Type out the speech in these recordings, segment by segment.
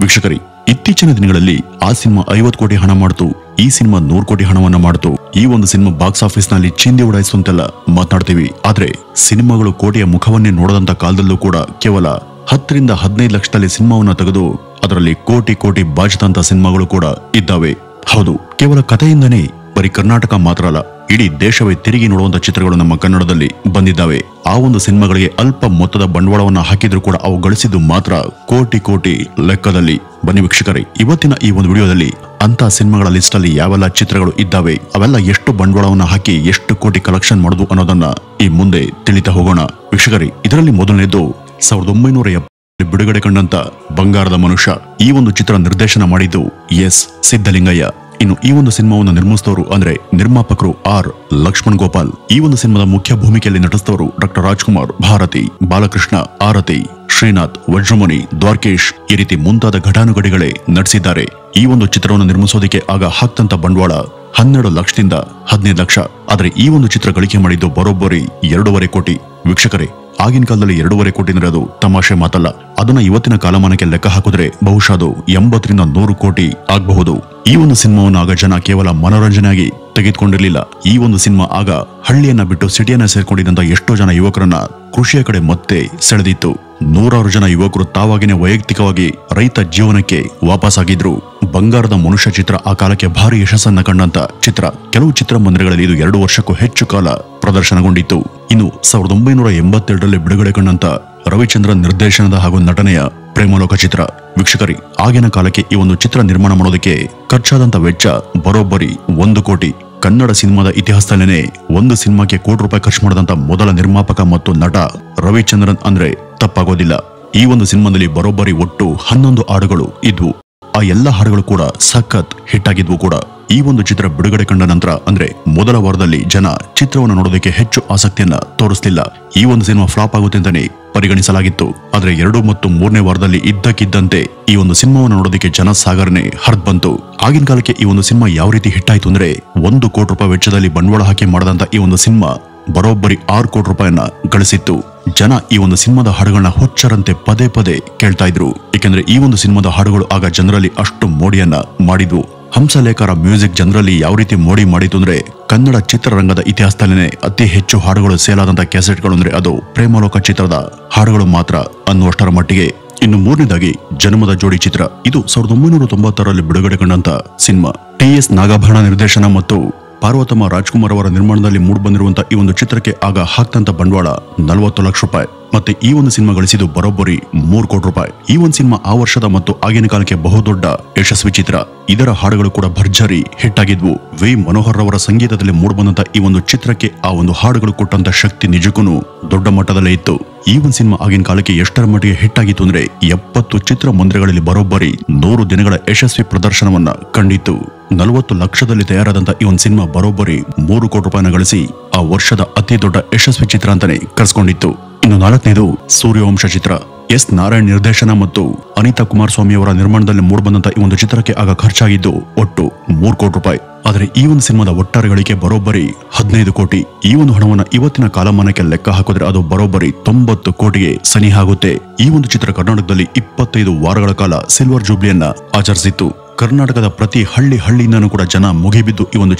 ವೀಕ್ಷಕರೇ, ಇತ್ತೀಚಿನ ದಿನಗಳಲ್ಲಿ ಆ ಸಿನಿಮಾ 50 ಕೋಟಿ ಹಣ ಮಾಡಿತು, ಈ ಸಿನಿಮಾ 100 ಕೋಟಿ ಹಣವನ್ನ ಮಾಡಿತು, ಈ ಒಂದು ಸಿನಿಮಾ ಬಾಕ್ಸ್ ಆಫೀಸ್ ನಲ್ಲಿ ಚಿಂದಿ ಉಡಾಯಿಸುವಂತೆಲ್ಲ ಮಾತನಾಡ್ತೀವಿ. ಆದ್ರೆ ಸಿನಿಮಾಗಳು ಕೋಟಿಯ ಮುಖವನ್ನೇ ನೋಡದಂತ ಕಾಲದಲ್ಲೂ ಕೂಡ ಕೇವಲ 10 ರಿಂದ 15 ಲಕ್ಷದಲ್ಲಿ ಸಿನಿಮಾವನ್ನ ತೆಗೆದು ಅದರಲ್ಲಿ ಕೋಟಿ ಕೋಟಿ ಬಾಚಿದಂತ ಸಿನಿಮಾಗಳು ಕೂಡ ಇದ್ದಾವೆ. ಹೌದು, ಕೇವಲ ಕಥೆಯಿಂದನೇ ಬರೀ ಕರ್ನಾಟಕ ಮಾತ್ರ ಅಲ್ಲ, ಇಡೀ ದೇಶವೇ ತಿರುಗಿ ನೋಡುವಂತ ಚಿತ್ರಗಳು ನಮ್ಮ ಕನ್ನಡದಲ್ಲಿ ಬಂದಿದ್ದಾವೆ. ಆ ಒಂದು ಸಿನಿಮಾಗಳಿಗೆ ಅಲ್ಪ ಮೊತ್ತದ ಬಂಡವಾಳವನ್ನ ಹಾಕಿದ್ರು ಕೂಡ ಅವು ಗಳಿಸಿದ್ದು ಮಾತ್ರ ಕೋಟಿ ಕೋಟಿ ಲೆಕ್ಕದಲ್ಲಿ. ಬನ್ನಿ ವೀಕ್ಷಕರೇ, ಇವತ್ತಿನ ಈ ಒಂದು ವಿಡಿಯೋದಲ್ಲಿ ಅಂತ ಸಿನಿಮಾಗಳ ಲಿಸ್ಟ್ ಅಲ್ಲಿ ಯಾವೆಲ್ಲ ಚಿತ್ರಗಳು ಇದ್ದಾವೆ, ಅವೆಲ್ಲ ಎಷ್ಟು ಬಂಡವಾಳವನ್ನ ಹಾಕಿ ಎಷ್ಟು ಕೋಟಿ ಕಲೆಕ್ಷನ್ ಮಾಡುದು ಅನ್ನೋದನ್ನ ಈ ಮುಂದೆ ತಿಳಿತಾ ಹೋಗೋಣ. ವೀಕ್ಷಕರೇ, ಇದರಲ್ಲಿ ಮೊದಲನೇದು 1970 ಬಿಡುಗಡೆ ಕಂಡಂತ ಬಂಗಾರದ ಮನುಷ್ಯ. ಈ ಒಂದು ಚಿತ್ರ ನಿರ್ದೇಶನ ಮಾಡಿದ್ದು ಎಸ್ ಸಿದ್ದಲಿಂಗಯ್ಯ. ಇನ್ನು ಈ ಒಂದು ಸಿನಿಮಾವನ್ನು ನಿರ್ಮಿಸಿದವರು ಅಂದ್ರೆ ನಿರ್ಮಾಪಕರು ಆರ್ ಲಕ್ಷ್ಮಣ್ ಗೋಪಾಲ್. ಈ ಒಂದು ಸಿನಿಮಾದ ಮುಖ್ಯ ಭೂಮಿಕೆಯಲ್ಲಿ ನಟಿಸಿದವರು ಡಾಕ್ಟರ್ ರಾಜ್ಕುಮಾರ್, ಭಾರತಿ, ಬಾಲಕೃಷ್ಣ, ಆರತಿ, ಶ್ರೀನಾಥ್, ವಜ್ರಮುನಿ, ದ್ವಾರಕೇಶ್ ಈ ರೀತಿ ಮುಂತಾದ ಘಟಾನುಘಟಿಗಳೇ ನಟಿಸಿದ್ದಾರೆ. ಈ ಒಂದು ಚಿತ್ರವನ್ನು ನಿರ್ಮಿಸೋದಕ್ಕೆ ಆಗ ಹಾಕ್ತಂತ ಬಂಡವಾಳ 12 ಲಕ್ಷದಿಂದ 15 ಲಕ್ಷ. ಆದ್ರೆ ಈ ಒಂದು ಚಿತ್ರ ಗಳಿಕೆ ಮಾಡಿದ್ದು ಬರೋಬ್ಬರಿ 2.5 ಕೋಟಿ. ವೀಕ್ಷಕರೇ, ಆಗಿನ ಕಾಲದಲ್ಲಿ 2.5 ಕೋಟಿ ಅಂದ್ರೆ ಅದು ತಮಾಷೆ ಮಾತಲ್ಲ. ಅದನ್ನ ಇವತ್ತಿನ ಕಾಲಮಾನಕ್ಕೆ ಲೆಕ್ಕ ಹಾಕಿದ್ರೆ ಬಹುಶಃ ಅದು 80 ರಿಂದ 100 ಕೋಟಿ ಆಗಬಹುದು. ಈ ಒಂದು ಸಿನಿಮಾವನ್ನು ಆಗ ಜನ ಕೇವಲ ಮನೋರಂಜನೆಯಾಗಿ ತೆಗೆದುಕೊಂಡಿರಲಿಲ್ಲ. ಈ ಒಂದು ಸಿನಿಮಾ ಆಗ ಹಳ್ಳಿಯನ್ನ ಬಿಟ್ಟು ಸಿಟಿಯನ್ನ ಸೇರ್ಕೊಂಡಿದ್ದಂತ ಎಷ್ಟೋ ಜನ ಯುವಕರನ್ನ ಕೃಷಿಯ ಕಡೆ ಮತ್ತೆ ಸೆಳೆದಿತ್ತು. 100 ಜನ ಯುವಕರು ತಾವಾಗಿನೇ ವೈಯಕ್ತಿಕವಾಗಿ ರೈತ ಜೀವನಕ್ಕೆ ವಾಪಸ್ ಆಗಿದ್ರು. ಬಂಗಾರದ ಮನುಷ್ಯ ಚಿತ್ರ ಆ ಕಾಲಕ್ಕೆ ಭಾರಿ ಯಶಸ್ಸನ್ನ ಕಂಡಂತ ಚಿತ್ರ. ಕೆಲವು ಚಿತ್ರಮಂದಿರಗಳಲ್ಲಿ ಇದು 2 ವರ್ಷಕ್ಕೂ ಹೆಚ್ಚು ಕಾಲ ಪ್ರದರ್ಶನಗೊಂಡಿತ್ತು. ಇನ್ನು 1982ರಲ್ಲಿ ಬಿಡುಗಡೆ ಕಂಡಂತ ರವಿಚಂದ್ರನ್ ನಿರ್ದೇಶನದ ಹಾಗೂ ನಟನೆಯ ಪ್ರೇಮಲೋಕ ಚಿತ್ರ. ವೀಕ್ಷಕರೇ, ಆಗಿನ ಕಾಲಕ್ಕೆ ಈ ಒಂದು ಚಿತ್ರ ನಿರ್ಮಾಣ ಮಾಡೋದಕ್ಕೆ ಖರ್ಚಾದಂತ ವೆಚ್ಚ ಬರೋಬ್ಬರಿ 1 ಕೋಟಿ. ಕನ್ನಡ ಸಿನಿಮಾದ ಇತಿಹಾಸದಲ್ಲೇನೆ ಒಂದು ಸಿನಿಮಾಕ್ಕೆ ಕೋಟಿ ರೂಪಾಯಿ ಖರ್ಚು ಮಾಡಿದಂತ ಮೊದಲ ನಿರ್ಮಾಪಕ ಮತ್ತು ನಟ ರವಿಚಂದ್ರನ್ ಅಂದ್ರೆ ತಪ್ಪಾಗೋದಿಲ್ಲ. ಈ ಒಂದು ಸಿನಿಮಾದಲ್ಲಿ ಬರೋಬ್ಬರಿ ಒಟ್ಟು 11 ಹಾಡುಗಳು ಇದ್ವು. ಆ ಎಲ್ಲ ಹಾಡುಗಳು ಕೂಡ ಸಖತ್ ಹಿಟ್ ಆಗಿದ್ವು ಕೂಡ. ಈ ಒಂದು ಚಿತ್ರ ಬಿಡುಗಡೆ ಕಂಡ ನಂತರ ಅಂದ್ರೆ ಮೊದಲ ವಾರದಲ್ಲಿ ಜನ ಚಿತ್ರವನ್ನು ನೋಡೋದಕ್ಕೆ ಹೆಚ್ಚು ಆಸಕ್ತಿಯನ್ನ ತೋರಿಸಲಿಲ್ಲ. ಈ ಒಂದು ಸಿನಿಮಾ ಫ್ಲಾಪ್ ಆಗುತ್ತೆ ಅಂತಾನೆ ಪರಿಗಣಿಸಲಾಗಿತ್ತು. ಆದ್ರೆ 2 ಮತ್ತು 3ನೇ ವಾರದಲ್ಲಿ ಇದ್ದಕ್ಕಿದ್ದಂತೆ ಈ ಒಂದು ಸಿನಿಮಾವನ್ನು ನೋಡೋದಕ್ಕೆ ಜನ ಸಾಗರನೆ ಹರಿದು ಬಂತು. ಆಗಿನ ಕಾಲಕ್ಕೆ ಈ ಒಂದು ಸಿನಿಮಾ ಯಾವ ರೀತಿ ಹಿಟ್ ಆಯ್ತು ಅಂದ್ರೆ 1 ಕೋಟಿ ರೂಪಾಯಿ ವೆಚ್ಚದಲ್ಲಿ ಬಂಡವಾಳ ಹಾಕಿ ಮಾಡದಂತ ಈ ಒಂದು ಸಿನಿಮಾ ಬರೋಬ್ಬರಿ 6 ಕೋಟಿ ರೂಪಾಯಿಯನ್ನ ಗಳಿಸಿತ್ತು. ಜನ ಈ ಒಂದು ಸಿನಿಮಾದ ಹಾಡುಗಳನ್ನ ಹುಚ್ಚರಂತೆ ಪದೇ ಪದೇ ಕೇಳ್ತಾ ಇದ್ರು. ಏಕೆಂದ್ರೆ ಈ ಒಂದು ಸಿನಿಮಾದ ಹಾಡುಗಳು ಆಗ ಜನರಲ್ಲಿ ಅಷ್ಟು ಮೋಡಿಯನ್ನ ಮಾಡಿದ್ವು. ಹಂಸಲೇಖರ ಮ್ಯೂಸಿಕ್ ಜನರಲ್ಲಿ ಯಾವ ರೀತಿ ಮೋಡಿ ಮಾಡಿತು ಅಂದ್ರೆ ಕನ್ನಡ ಚಿತ್ರರಂಗದ ಇತಿಹಾಸದಲ್ಲೇನೆ ಅತಿ ಹೆಚ್ಚು ಹಾಡುಗಳು ಸೇಲ್ ಆದಂತ ಕ್ಯಾಸೆಟ್ಗಳು ಅಂದ್ರೆ ಅದು ಪ್ರೇಮಲೋಕ ಚಿತ್ರದ ಹಾಡುಗಳು ಮಾತ್ರ ಅನ್ನುವಷ್ಟರ ಮಟ್ಟಿಗೆ. ಇನ್ನು 3ನೇದಾಗಿ ಜನ್ಮದ ಜೋಡಿ ಚಿತ್ರ. ಇದು 1996ರಲ್ಲಿ ಬಿಡುಗಡೆ ಕಂಡಂತ ಸಿನಿಮಾ. ಟಿ.ಎಸ್. ನಾಗಾಭರಣ ನಿರ್ದೇಶನ ಮತ್ತು ಪಾರ್ವತಮ್ಮ ರಾಜ್ಕುಮಾರ್ ಅವರ ನಿರ್ಮಾಣದಲ್ಲಿ ಮೂಡಿಬಂದಿರುವಂತಹ ಈ ಒಂದು ಚಿತ್ರಕ್ಕೆ ಆಗ ಹಾಕ್ತಂತ ಬಂಡವಾಳ 40 ಲಕ್ಷ ರೂಪಾಯಿ. ಮತ್ತೆ ಈ ಒಂದು ಸಿನಿಮಾ ಗಳಿಸಿದ್ದು ಬರೋಬ್ಬರಿ 3 ಕೋಟಿ ರೂಪಾಯಿ. ಈ ಒಂದು ಸಿನಿಮಾ ಆ ವರ್ಷದ ಮತ್ತು ಆಗಿನ ಕಾಲಕ್ಕೆ ಬಹುದೊಡ್ಡ ಯಶಸ್ವಿ ಚಿತ್ರ. ಇದರ ಹಾಡುಗಳು ಕೂಡ ಭರ್ಜರಿ ಹಿಟ್ ಆಗಿದ್ವು. ವಿ ಮನೋಹರ್ ಅವರ ಸಂಗೀತದಲ್ಲಿ ಮೂಡಿಬಂದಂತ ಈ ಒಂದು ಚಿತ್ರಕ್ಕೆ ಆ ಒಂದು ಹಾಡುಗಳು ಕೊಟ್ಟಂತ ಶಕ್ತಿ ನಿಜಕ್ಕೂ ದೊಡ್ಡ ಮಟ್ಟದಲ್ಲೇ ಇತ್ತು. ಈ ಒಂದು ಸಿನಿಮಾ ಆಗಿನ ಕಾಲಕ್ಕೆ ಎಷ್ಟರ ಮಟ್ಟಿಗೆ ಹಿಟ್ ಆಗಿತ್ತು ಅಂದ್ರೆ 70 ಚಿತ್ರಮಂದಿರಗಳಲ್ಲಿ ಬರೋಬ್ಬರಿ 100 ದಿನಗಳ ಯಶಸ್ವಿ ಪ್ರದರ್ಶನವನ್ನ ಕಂಡಿತ್ತು. 40 ಲಕ್ಷದಲ್ಲಿ ತಯಾರಾದಂತ ಈ ಒಂದು ಸಿನಿಮಾ ಬರೋಬ್ಬರಿ 3 ಕೋಟಿ ರೂಪಾಯಿನ ಗಳಿಸಿ ಆ ವರ್ಷದ ಅತಿ ದೊಡ್ಡ ಯಶಸ್ವಿ ಚಿತ್ರ ಅಂತಾನೆ ಕರೆಸ್ಕೊಂಡಿತ್ತು. ಇನ್ನು 4ನೇದು ಸೂರ್ಯವಂಶ ಚಿತ್ರ. ಎಸ್ ನಾರಾಯಣ್ ನಿರ್ದೇಶನ ಮತ್ತು ಅನಿತಾ ಕುಮಾರಸ್ವಾಮಿ ಅವರ ನಿರ್ಮಾಣದಲ್ಲಿ ಮೂಡಿಬಂದಂತ ಈ ಒಂದು ಚಿತ್ರಕ್ಕೆ ಆಗ ಖರ್ಚಾಗಿದ್ದು ಒಟ್ಟು 3 ಕೋಟಿ ರೂಪಾಯಿ. ಆದ್ರೆ ಈ ಒಂದು ಸಿನಿಮಾದ ಒಟ್ಟಾರೆ ಗಳಿಕೆ ಬರೋಬ್ಬರಿ 15 ಕೋಟಿ. ಈ ಒಂದು ಹಣವನ್ನ ಇವತ್ತಿನ ಕಾಲಮಾನಕ್ಕೆ ಲೆಕ್ಕ ಹಾಕಿದ್ರೆ ಅದು ಬರೋಬ್ಬರಿ 90 ಕೋಟಿಗೆ ಸನಿಹ ಆಗುತ್ತೆ. ಈ ಒಂದು ಚಿತ್ರ ಕರ್ನಾಟಕದಲ್ಲಿ 25 ವಾರಗಳ ಕಾಲ ಸಿಲ್ವರ್ ಜೂಬ್ಲಿಯನ್ನ ಆಚರಿಸಿತ್ತು. ಕರ್ನಾಟಕದ ಪ್ರತಿ ಹಳ್ಳಿಯಿಂದನೂ ಕೂಡ ಜನ ಮುಗಿಬಿದ್ದು ಈ ಒಂದು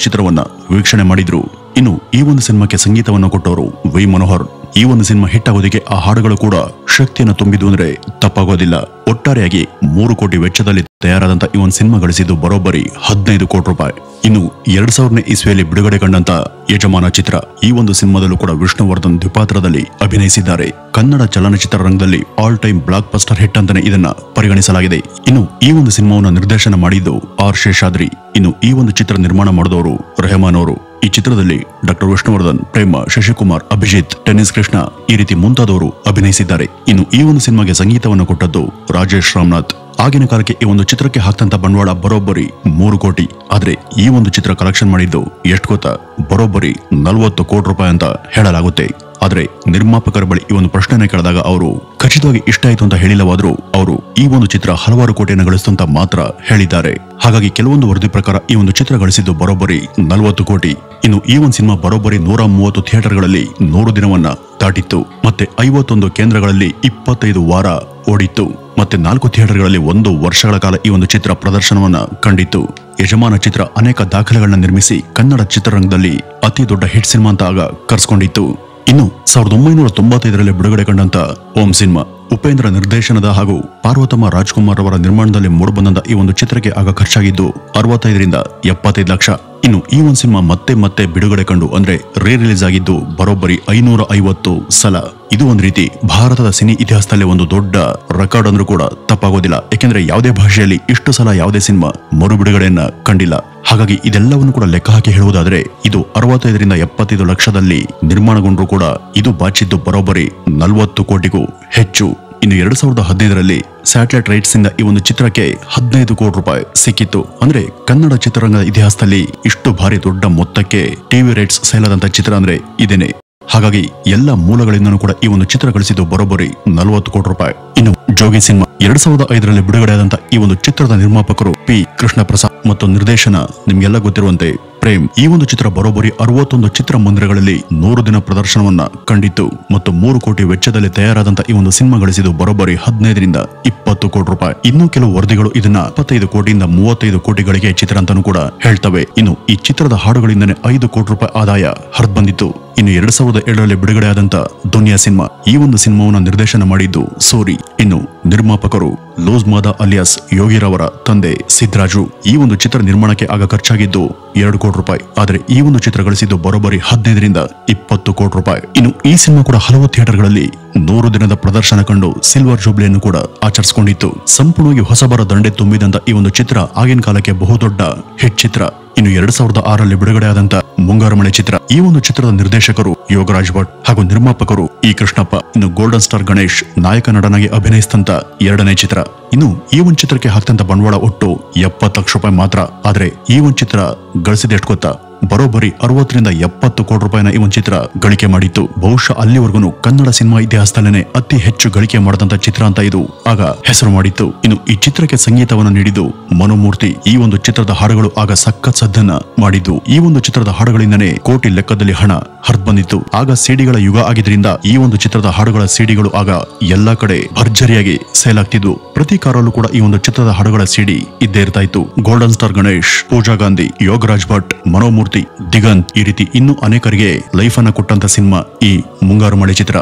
ಚಿತ್ರವನ್ನ ವೀಕ್ಷಣೆ ಮಾಡಿದ್ರು. ಇನ್ನು ಈ ಒಂದು ಸಿನಿಮಾಕ್ಕೆ ಸಂಗೀತವನ್ನು ಕೊಟ್ಟವರು ವಿ ಮನೋಹರ್. ಈ ಒಂದು ಸಿನಿಮಾ ಹಿಟ್ ಆಗೋದಕ್ಕೆ ಆ ಹಾಡುಗಳು ಕೂಡ ಶಕ್ತಿಯನ್ನು ತುಂಬಿದ್ದು ಅಂದ್ರೆ ತಪ್ಪಾಗೋದಿಲ್ಲ. ಒಟ್ಟಾರೆಯಾಗಿ 3 ಕೋಟಿ ವೆಚ್ಚದಲ್ಲಿ ತಯಾರಾದಂತ ಈ ಒಂದು ಸಿನಿಮಾ ಗಳಿಸಿದ್ದು ಬರೋಬ್ಬರಿ 15 ಕೋಟಿ ರೂಪಾಯಿ. ಇನ್ನು 2000ನೇ ಇಸ್ವಿಯಲ್ಲಿ ಬಿಡುಗಡೆ ಕಂಡಂತ ಯಜಮಾನ ಚಿತ್ರ. ಈ ಒಂದು ಸಿನಿಮಾದಲ್ಲೂ ಕೂಡ ವಿಷ್ಣುವರ್ಧನ್ ದ್ವಿಪಾತ್ರದಲ್ಲಿ ಅಭಿನಯಿಸಿದ್ದಾರೆ. ಕನ್ನಡ ಚಲನಚಿತ್ರ ರಂಗದಲ್ಲಿ all time blockbuster hit ಅಂತಾನೆ ಇದನ್ನ ಪರಿಗಣಿಸಲಾಗಿದೆ. ಇನ್ನು ಈ ಒಂದು ಸಿನಿಮಾವನ್ನು ನಿರ್ದೇಶನ ಮಾಡಿದ್ದು ಆರ್ ಶೇಷಾದ್ರಿ. ಇನ್ನು ಈ ಒಂದು ಚಿತ್ರ ನಿರ್ಮಾಣ ಮಾಡಿದವರು ರೆಹಮಾನ್ ಅವರು. ಈ ಚಿತ್ರದಲ್ಲಿ ಡಾಕ್ಟರ್ ವಿಷ್ಣುವರ್ಧನ್, ಪ್ರೇಮ, ಶಶಿಕುಮಾರ್, ಅಭಿಜಿತ್, ಟೆನ್ನಿಸ್ ಕೃಷ್ಣ ಈ ರೀತಿ ಮುಂತಾದವರು ಅಭಿನಯಿಸಿದ್ದಾರೆ. ಇನ್ನು ಈ ಒಂದು ಸಿನಿಮಾಗೆ ಸಂಗೀತವನ್ನು ಕೊಟ್ಟದ್ದು ರಾಜೇಶ್ ರಾಮನಾಥ್. ಆಗಿನ ಕಾಲಕ್ಕೆ ಈ ಒಂದು ಚಿತ್ರಕ್ಕೆ ಹಾಕ್ತಂತ ಬಂಡವಾಳ ಬರೋಬ್ಬರಿ 3 ಕೋಟಿ. ಆದ್ರೆ ಈ ಒಂದು ಚಿತ್ರ ಕಲೆಕ್ಷನ್ ಮಾಡಿದ್ದು ಎಷ್ಟು ಗೊತ್ತಾ? ಬರೋಬ್ಬರಿ 40 ಕೋಟಿ ರೂಪಾಯಿ ಅಂತ ಹೇಳಲಾಗುತ್ತೆ. ಆದ್ರೆ ನಿರ್ಮಾಪಕರ ಬಳಿ ಈ ಒಂದು ಪ್ರಶ್ನೆನ ಕೇಳಿದಾಗ ಅವರು ಖಚಿತವಾಗಿ ಇಷ್ಟ ಆಯ್ತು ಅಂತ ಹೇಳಿಲ್ಲವಾದ್ರೂ ಅವರು ಈ ಒಂದು ಚಿತ್ರ ಹಲವಾರು ಕೋಟಿಯನ್ನು ಗಳಿಸಿತು ಅಂತ ಮಾತ್ರ ಹೇಳಿದ್ದಾರೆ. ಹಾಗಾಗಿ ಕೆಲವೊಂದು ವರದಿ ಪ್ರಕಾರ ಈ ಒಂದು ಚಿತ್ರ ಗಳಿಸಿದ್ದು ಬರೋಬ್ಬರಿ 40 ಕೋಟಿ. ಇನ್ನು ಈ ಒಂದು ಸಿನಿಮಾ ಬರೋಬ್ಬರಿ 130 ಥಿಯೇಟರ್ಗಳಲ್ಲಿ 100 ದಿನವನ್ನ ದಾಟಿತ್ತು. ಮತ್ತೆ 51 ಕೇಂದ್ರಗಳಲ್ಲಿ 25 ವಾರ ಓಡಿತ್ತು. ಮತ್ತೆ 4 ಥಿಯೇಟರ್ಗಳಲ್ಲಿ 1 ವರ್ಷಗಳ ಕಾಲ ಈ ಒಂದು ಚಿತ್ರ ಪ್ರದರ್ಶನವನ್ನ ಕಂಡಿತ್ತು. ಯಜಮಾನ ಚಿತ್ರ ಅನೇಕ ದಾಖಲೆಗಳನ್ನ ನಿರ್ಮಿಸಿ ಕನ್ನಡ ಚಿತ್ರರಂಗದಲ್ಲಿ ಅತಿ ದೊಡ್ಡ ಹಿಟ್ ಸಿನಿಮಾ ಅಂತ ಆಗ ಕರೆಸ್ಕೊಂಡಿತ್ತು. ಇನ್ನು 1995ರಲ್ಲಿ ಬಿಡುಗಡೆ ಕಂಡಂತ ಓಂ ಸಿನಿಮಾ ಉಪೇಂದ್ರ ನಿರ್ದೇಶನದ ಹಾಗೂ ಪಾರ್ವತಮ್ಮ ರಾಜ್ಕುಮಾರ್ ಅವರ ನಿರ್ಮಾಣದಲ್ಲಿ ಮೂಡಿಬಂದ ಈ ಒಂದು ಚಿತ್ರಕ್ಕೆ ಆಗ ಖರ್ಚಾಗಿದ್ದು 65ರಿಂದ 75 ಲಕ್ಷ. ಇನ್ನು ಈ ಒಂದು ಸಿನಿಮಾ ಮತ್ತೆ ಬಿಡುಗಡೆ ಕಂಡು ಅಂದ್ರೆ ರೀ ರಿಲೀಸ್ ಆಗಿದ್ದು ಬರೋಬ್ಬರಿ 550 ಸಲ. ಇದು ಒಂದು ರೀತಿ ಭಾರತದ ಸಿನಿ ಇತಿಹಾಸದಲ್ಲಿ ಒಂದು ದೊಡ್ಡ ರೆಕಾರ್ಡ್ ಅಂದ್ರೂ ಕೂಡ ತಪ್ಪಾಗೋದಿಲ್ಲ. ಯಾಕೆಂದ್ರೆ ಯಾವುದೇ ಭಾಷೆಯಲ್ಲಿ ಇಷ್ಟು ಸಲ ಯಾವುದೇ ಸಿನಿಮಾ ಮರು ಬಿಡುಗಡೆಯನ್ನ ಕಂಡಿಲ್ಲ. ಹಾಗಾಗಿ ಇದೆಲ್ಲವನ್ನು ಕೂಡ ಲೆಕ್ಕ ಹಾಕಿ ಹೇಳುವುದಾದ್ರೆ ಇದು 65ರಿಂದ 75 ಲಕ್ಷದಲ್ಲಿ ನಿರ್ಮಾಣಗೊಂಡ್ರು ಕೂಡ ಇದು ಬಾಚಿದ್ದು ಬರೋಬ್ಬರಿ 40 ಕೋಟಿಗೂ ಹೆಚ್ಚು. ಇನ್ನು 2015ರಲ್ಲಿ ಸ್ಯಾಟಲೈಟ್ ರೈಟ್ಸ್ ಇಂದ ಈ ಒಂದು ಚಿತ್ರಕ್ಕೆ 15 ಕೋಟಿ ರೂಪಾಯಿ ಸಿಕ್ಕಿತ್ತು. ಅಂದ್ರೆ ಕನ್ನಡ ಚಿತ್ರರಂಗದ ಇತಿಹಾಸದಲ್ಲಿ ಇಷ್ಟು ಭಾರಿ ದೊಡ್ಡ ಮೊತ್ತಕ್ಕೆ ಟಿವಿ ರೈಟ್ಸ್ ಸೇಲಾದಂತ ಚಿತ್ರ ಅಂದ್ರೆ ಇದೇನೆ. ಹಾಗಾಗಿ ಎಲ್ಲ ಮೂಲಗಳಿಂದನೂ ಕೂಡ ಈ ಒಂದು ಚಿತ್ರ ಗಳಿಸಿದ್ದು ಬರೋಬ್ಬರಿ 40 ಕೋಟಿ ರೂಪಾಯಿ. ಇನ್ನು ಜೋಗಿ ಸಿನಿಮಾ 2005ರಲ್ಲಿ ಬಿಡುಗಡೆಯಾದಂತ ಈ ಒಂದು ಚಿತ್ರದ ನಿರ್ಮಾಪಕರು ಪಿ ಕೃಷ್ಣ ಪ್ರಸಾದ್ ಮತ್ತು ನಿರ್ದೇಶನ ನಿಮ್ಗೆಲ್ಲ ಗೊತ್ತಿರುವಂತೆ ಪ್ರೇಮ್. ಈ ಒಂದು ಚಿತ್ರ ಬರೋಬ್ಬರಿ 61 ಚಿತ್ರಮಂದಿರಗಳಲ್ಲಿ 100 ದಿನ ಪ್ರದರ್ಶನವನ್ನ ಕಂಡಿತ್ತು ಮತ್ತು 3 ಕೋಟಿ ವೆಚ್ಚದಲ್ಲಿ ತಯಾರಾದಂತ ಈ ಒಂದು ಸಿನಿಮಾ ಗಳಿಸಿದ್ದು ಬರೋಬ್ಬರಿ 15ರಿಂದ 20 ಕೋಟಿ ರೂಪಾಯಿ. ಇನ್ನು ಕೆಲವು ವರದಿಗಳು ಇದನ್ನ 25 ಕೋಟಿಯಿಂದ 35 ಕೋಟಿಗಳಿಗೆ ಚಿತ್ರ ಅಂತಾನೂ ಕೂಡ ಹೇಳ್ತವೆ. ಇನ್ನು ಈ ಚಿತ್ರದ ಹಾಡುಗಳಿಂದನೇ 5 ಕೋಟಿ ರೂಪಾಯಿ ಆದಾಯ ಹರಿದು ಬಂದಿತ್ತು. ಇನ್ನು 2007ರಲ್ಲಿ ಬಿಡುಗಡೆಯಾದಂತ ದುನಿಯಾ ಸಿನಿಮಾ, ಈ ಒಂದು ಸಿನಿಮಾವನ್ನ ನಿರ್ದೇಶನ ಮಾಡಿದ್ದು ಸೂರಿ. ಇನ್ನು ನಿರ್ಮಾಪಕರು ಲೂಸ್ ಮಾದ ಅಲಿಯಾಸ್ ಯೋಗಿರವರ ತಂದೆ ಸಿದ್ರಾಜು. ಈ ಒಂದು ಚಿತ್ರ ನಿರ್ಮಾಣಕ್ಕೆ ಆಗ ಖರ್ಚಾಗಿದ್ದು 2 ಕೋಟಿ ರೂಪಾಯಿ. ಆದ್ರೆ ಈ ಒಂದು ಚಿತ್ರ ಗಳಿಸಿದ್ದು ಬರೋಬ್ಬರಿ 15ರಿಂದ 20 ಕೋಟಿ ರೂಪಾಯಿ. ಇನ್ನು ಈ ಸಿನಿಮಾ ಕೂಡ ಹಲವು ಥಿಯೇಟರ್ಗಳಲ್ಲಿ 100 ದಿನದ ಪ್ರದರ್ಶನ ಕಂಡು ಸಿಲ್ವರ್ ಜೂಬ್ಲಿಯನ್ನು ಕೂಡ ಆಚರಿಸಿಕೊಂಡಿತ್ತು. ಸಂಪೂರ್ಣವಾಗಿ ಹೊಸಬರ ದಂಡೆ ತುಂಬಿದಂತ ಈ ಒಂದು ಚಿತ್ರ ಆಗಿನ ಕಾಲಕ್ಕೆ ಬಹುದೊಡ್ಡ ಹಿಟ್ ಚಿತ್ರ. ಇನ್ನು 2006ರಲ್ಲಿ ಬಿಡುಗಡೆಯಾದಂತ ಮುಂಗಾರು ಮಳೆ ಚಿತ್ರ, ಈ ಒಂದು ಚಿತ್ರದ ನಿರ್ದೇಶಕರು ಯೋಗರಾಜ್ ಭಟ್ ಹಾಗೂ ನಿರ್ಮಾಪಕರು ಇ ಕೃಷ್ಣಪ್ಪ. ಇನ್ನು ಗೋಲ್ಡನ್ ಸ್ಟಾರ್ ಗಣೇಶ್ ನಾಯಕ ನಟನಾಗಿ ಅಭಿನಯಿಸಿದಂತ 2ನೇ ಚಿತ್ರ. ಇನ್ನು ಈ ಒಂದು ಚಿತ್ರಕ್ಕೆ ಹಾಕಿದಂತ ಬಂಡವಾಳ ಒಟ್ಟು 70 ಲಕ್ಷ ರೂಪಾಯಿ ಮಾತ್ರ. ಆದ್ರೆ ಈ ಒಂದು ಚಿತ್ರ ಗಳಿಸಿದ ಎಷ್ಟು ಗೊತ್ತಾ? ಬರೋಬ್ಬರಿ 60ರಿಂದ 70 ಕೋಟಿ ರೂಪಾಯಿನ ಈ ಒಂದು ಚಿತ್ರ ಗಳಿಕೆ ಮಾಡಿತ್ತು. ಬಹುಶಃ ಅಲ್ಲಿವರೆಗೂ ಕನ್ನಡ ಸಿನಿಮಾ ಇತಿಹಾಸದಲ್ಲೇನೆ ಅತಿ ಹೆಚ್ಚು ಗಳಿಕೆ ಮಾಡಿದಂತ ಚಿತ್ರ ಅಂತ ಇದು ಆಗ ಹೆಸರು ಮಾಡಿತ್ತು. ಇನ್ನು ಈ ಚಿತ್ರಕ್ಕೆ ಸಂಗೀತವನ್ನು ನೀಡಿದ್ದು ಮನೋಮೂರ್ತಿ. ಈ ಒಂದು ಚಿತ್ರದ ಹಾಡುಗಳು ಆಗ ಸಖತ್ ಸದ್ದನ್ನ ಮಾಡಿದ್ದು. ಈ ಒಂದು ಚಿತ್ರದ ಹಾಡುಗಳಿಂದನೇ ಕೋಟಿ ಲೆಕ್ಕದಲ್ಲಿ ಹಣ ಹರಿದು ಬಂದಿತ್ತು. ಆಗ ಸಿಡಿಗಳ ಯುಗ ಆಗಿದ್ರಿಂದ ಈ ಒಂದು ಚಿತ್ರದ ಹಾಡುಗಳ ಸಿಡಿಗಳು ಆಗ ಎಲ್ಲಾ ಕಡೆ ಭರ್ಜರಿಯಾಗಿ ಸೇಲ್ ಆಗ್ತಿದ್ವು. ಪ್ರತಿ ಕಾರಲ್ಲೂ ಕೂಡ ಈ ಒಂದು ಚಿತ್ರದ ಹಾಡುಗಳ ಸಿಡಿ ಇದ್ದೇ ಇರ್ತಾ ಇತ್ತು. ಗೋಲ್ಡನ್ ಸ್ಟಾರ್ ಗಣೇಶ್, ಪೂಜಾ ಗಾಂಧಿ, ಯೋಗರಾಜ್ ಭಟ್, ಮನೋಮೂರ್ತಿ, ದಿಗಂತ್, ಈ ರೀತಿ ಇನ್ನೂ ಅನೇಕರಿಗೆ ಲೈಫ್ ಅನ್ನ ಕೊಟ್ಟಂತ ಸಿನಿಮಾ ಈ ಮುಂಗಾರು ಮಳೆ ಚಿತ್ರ.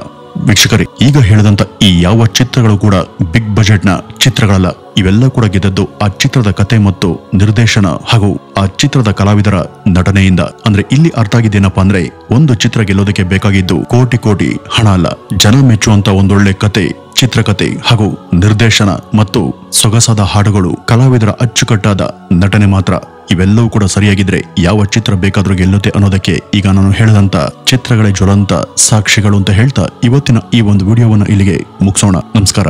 ವೀಕ್ಷಕರೇ, ಈಗ ಹೇಳಿದಂತ ಈ ಯಾವ ಚಿತ್ರಗಳು ಕೂಡ ಬಿಗ್ ಬಜೆಟ್ ನ ಚಿತ್ರಗಳಲ್ಲ. ಇವೆಲ್ಲ ಕೂಡ ಗೆದ್ದದ್ದು ಆ ಚಿತ್ರದ ಕತೆ ಮತ್ತು ನಿರ್ದೇಶನ ಹಾಗೂ ಆ ಚಿತ್ರದ ಕಲಾವಿದರ ನಟನೆಯಿಂದ. ಅಂದ್ರೆ ಇಲ್ಲಿ ಅರ್ಥ ಆಗಿದ್ದೇನಪ್ಪಾ ಅಂದ್ರೆ ಒಂದು ಚಿತ್ರ ಗೆಲ್ಲೋದಕ್ಕೆ ಬೇಕಾಗಿದ್ದು ಕೋಟಿ ಹಣ ಅಲ್ಲ, ಜನ ಮೆಚ್ಚುವಂತ ಒಂದೊಳ್ಳೆ ಕತೆ, ಚಿತ್ರಕಥೆ ಹಾಗೂ ನಿರ್ದೇಶನ ಮತ್ತು ಸೊಗಸಾದ ಹಾಡುಗಳು, ಕಲಾವಿದರ ಅಚ್ಚುಕಟ್ಟಾದ ನಟನೆ ಮಾತ್ರ. ಇವೆಲ್ಲವೂ ಕೂಡ ಸರಿಯಾಗಿದ್ರೆ ಯಾವ ಚಿತ್ರ ಬೇಕಾದ್ರೂ ಗೆಲ್ಲುತ್ತೆ ಅನ್ನೋದಕ್ಕೆ ಈಗ ನಾನು ಹೇಳಿದಂತ ಚಿತ್ರಗಳೇ ಜ್ವಲಂತ ಸಾಕ್ಷಿಗಳು ಅಂತ ಹೇಳ್ತಾ ಇವತ್ತಿನ ಈ ಒಂದು ವಿಡಿಯೋವನ್ನ ಇಲ್ಲಿಗೆ ಮುಗಿಸೋಣ. ನಮಸ್ಕಾರ.